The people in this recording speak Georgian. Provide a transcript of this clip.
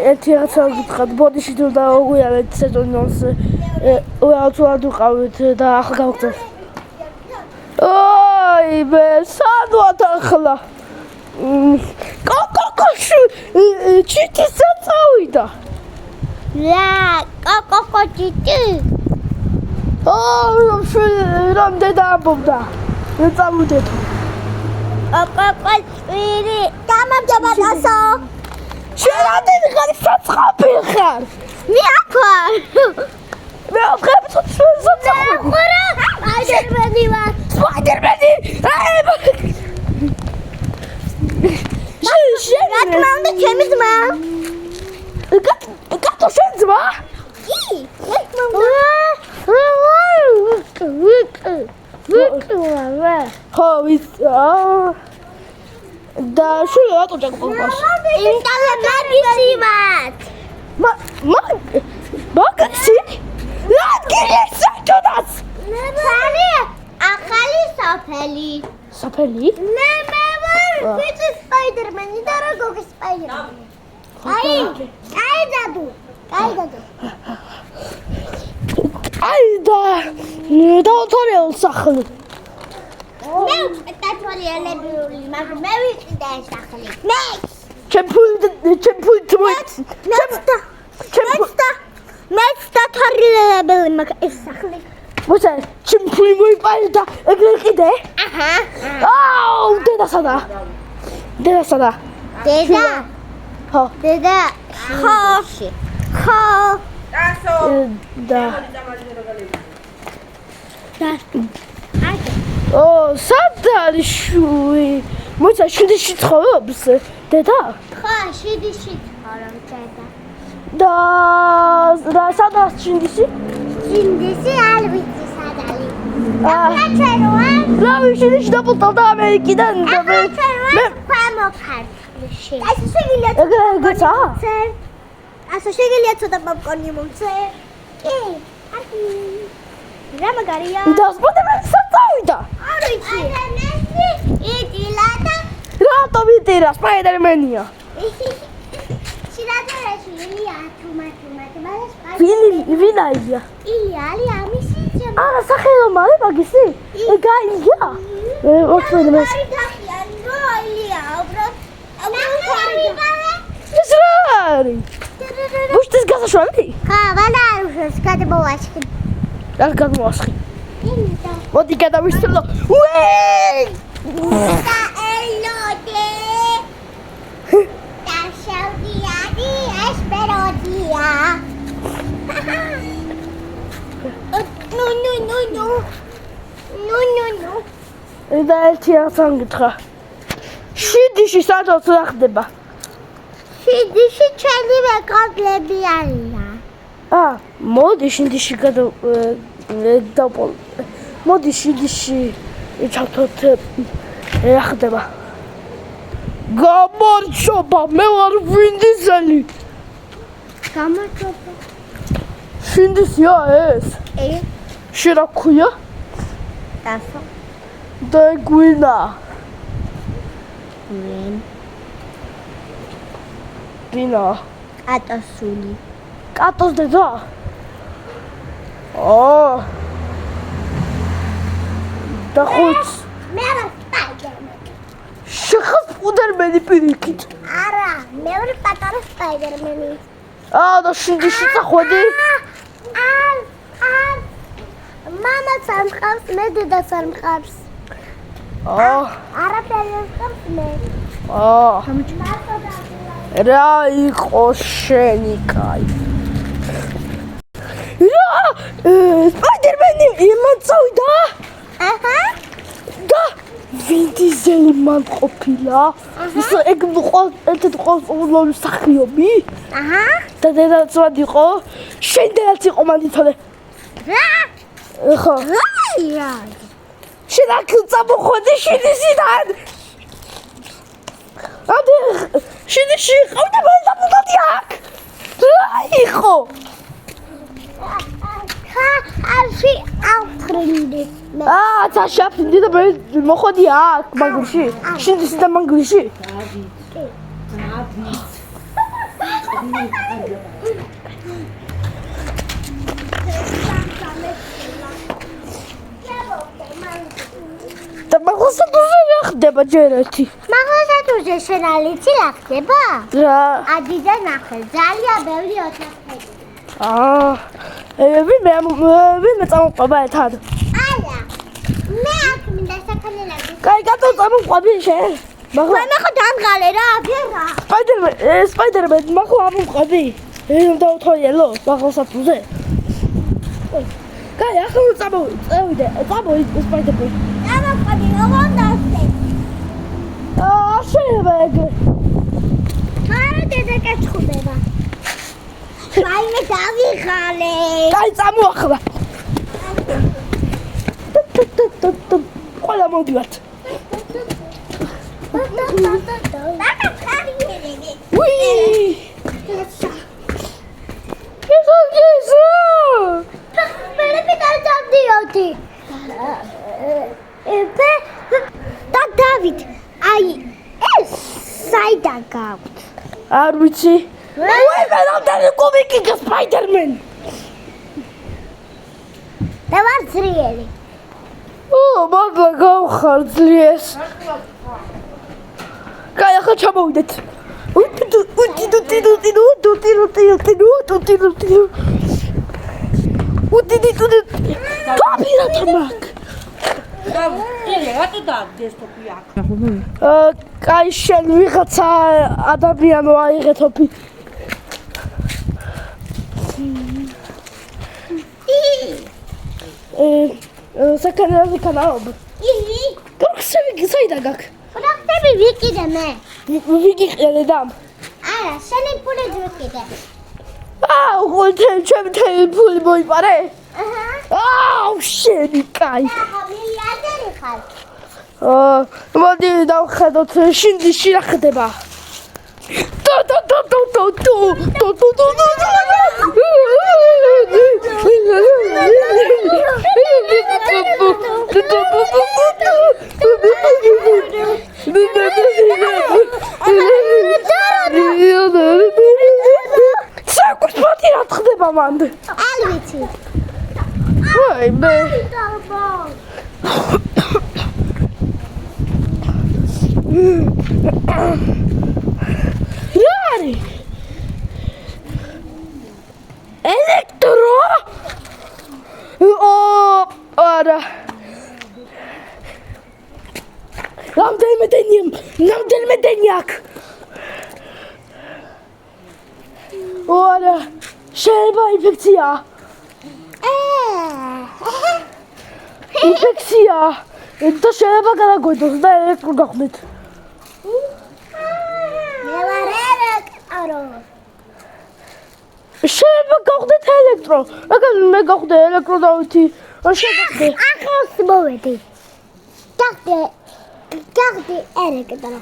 ერთი რაღაცა გითხრათ, ბოდიში თუ დავუგვიარეთ სეზონს, უაუცოდ უყავით და ახლა გავხსენთ. სად ვართ ახლა? კოკოში ჩიტისა წავიდა. კოკოჩიტი. რამდენი ამბობდა? მე წავიდეთ. კოკოჩიტი. გამარჯობა დასო. შენ რამდენი ხანი საცხაპი ხარ? მე აქ ვარ. მე აღებს საცხაპი. სპაიდერმენი ვარ. სპაიდერმენი. გატმაუნდა ჩემი ძმა. გატო შენ ძმა? კი, გატმაუნდა. ხო, და შენ რატო ჯაკბოს? ინტელექტუალად. მაგაცი? რადგან საჭოდას? სარი ახალი საფელი. საფელი? მე ვარ ვიცი სპაიდერმენი და როგორი სპაიდერმენი. აი დადო. დავთვალე სახლი. მე დათვალიერებული, მაგრამ მე ვიცი და ეს სახლი. მე მეც დათვალიერებელი, მაგრამ ეს სახლი. მოიცა, ჩემფული მოიპარე და ეგრე კიდე? აჰა. დედასადა. დედა. ხო. დედა. ხო. და სად არის შვი? მოიცა, შიდიში ცხოვრობს დედა? ხო, შიდიში ცხოვრობს დედა. და სად არის შიდიში? შიდიში არ ვიცი სად არის. ჩვენ ვარ. რავი, შიდიში დაპუტავდა ამერიკიდან და მე ქვემოქართლში. ეს შეგიძლია ეგრეცა? ასე შეგიძლია ცოტა პოპკორნი მომცე? კი. რა მაგარია? და სპაიდერმენი სად წავიდა? არ ვიცი. იტილა და რატომ იტირა სპაიდერმენია? შილადარაში ილია თუმა. ვინ აია? ილია ამისი ძმა. სახელო მალე მაგისი? გაია? ოქროდმეს. ილია, უბრალოდ. ეს რა არის? ბუშტის გასაშვები? ხა, ვანაუშოს გადმოვაშკი. რა გადმოვასხი? მოდი გადავისწავლო. და ელოდე. და შავდიადი ესპეროდია. ნუ. და ერთი რაღაცა გითხრა. შიდიში სადაც რა ხდება? შიდიში ჩვენი მეკობრები არიან. მოდი შიდიში მოდი შიდიში ჩავთოთ რა ხდება? გამარჯობა, მე ვარ ვინ დიზელი. გამარჯობა. შიდისია ეს? შენ რა ქვია? დასო. და გვინა. ვინა? კატოსული. კატოს დედა? და ხუც. მე ვარ სპაიდერმენი. შეხა სპაიდერმენი პირიქით. არა, მე ვარ პატარა სპაიდერმენი. და შიდიში წახვედი? მამა სამყავს, მე დედა სამყავს. არაფერი არ ხავს მე. რა იყო შენი კაი? სპაიდერმენი იმან წავიდა? აჰა. და ვინ დიზელი მან ყოფილა? ის ეგ ერთ-ერთი ყოველწლიური მსახიობი? აჰა. და დედაც მანდ იყო? შენ დედაც იყო მანდ იცოდე? რა? ხო. რა? შენ აქ წამოხვედი შიდისიდან? შიდიში ყავდა მანდ აქ? რა იყო? ხა, ავფრინდი. წაშაფრინდი და მე მოხოდი აქ, მაგურში. შიდისიდან მაგურში. კი. და მაღლსატურზე რა ხდება ჯერ ერთი? მაღლსატურზე შენ ალიცი რა ხდება? რა? ადიდა ნახე, ძალიან ბევრი ოთახები. ვინმე წამოყვება ერთად? არა. მე აქ მინდა საქანელები. კაი, კატო წამოყვები შენ. მე ხო დამღალე რა, ფერა. სპაიდერმენ, მახლა ამოყვები. უნდა უთოიელო მაღლსატურზე. კაი, ახლა წავიდე სპაიდერმენ. ამოყვები, როგორ დავხდე? შეიძლება ეგრე. არა, დედაკაცხვდება. რაიმე დავიღალე. კაი, წამოახლა. ყველა მოდივართ. უი! და დავით, აი ეს საიდან გაქვთ? არ ვიცი. უი, მე რამდენი კუბიკი სპაიდერმენ. და ვარ ძლიერი. მადლა გავხარძლიეს. კაი, ახლა ჩამოვიდეთ. კაი, შენ ვიღაცა ადამიანო აიღე თოფი. საქანელები კანაობ. გახსები საიდან გაკ? ხდები ვიკიდე მე. ვიგიყიდე დამ. არა, შენი ფული ვიკიდე. ჩემი ფული მოიპარე? აჰა. შენი კაი. ახლა მილიარდერი ხარ. მოდი დავხედოთ შინდიში რა ხდება. საკუთს პატი რა ხდება მანდ? არ ვიცი. აი მე რა არის? ელექტრო? არა. რამდენიმე დენი აქ. არა, შეიძლება ინფექცია. ინფექცია. და შეიძლება გადაგვედოს და ელექტრო გახდეთ. მე ვარ ელექტრო. შეიძლება გავხდეთ ელექტრო. მაგალ მე გავხდე ელექტრო დავითი. არ შეგახდე. ახლოს მოვედი. გახდი ელექტრო.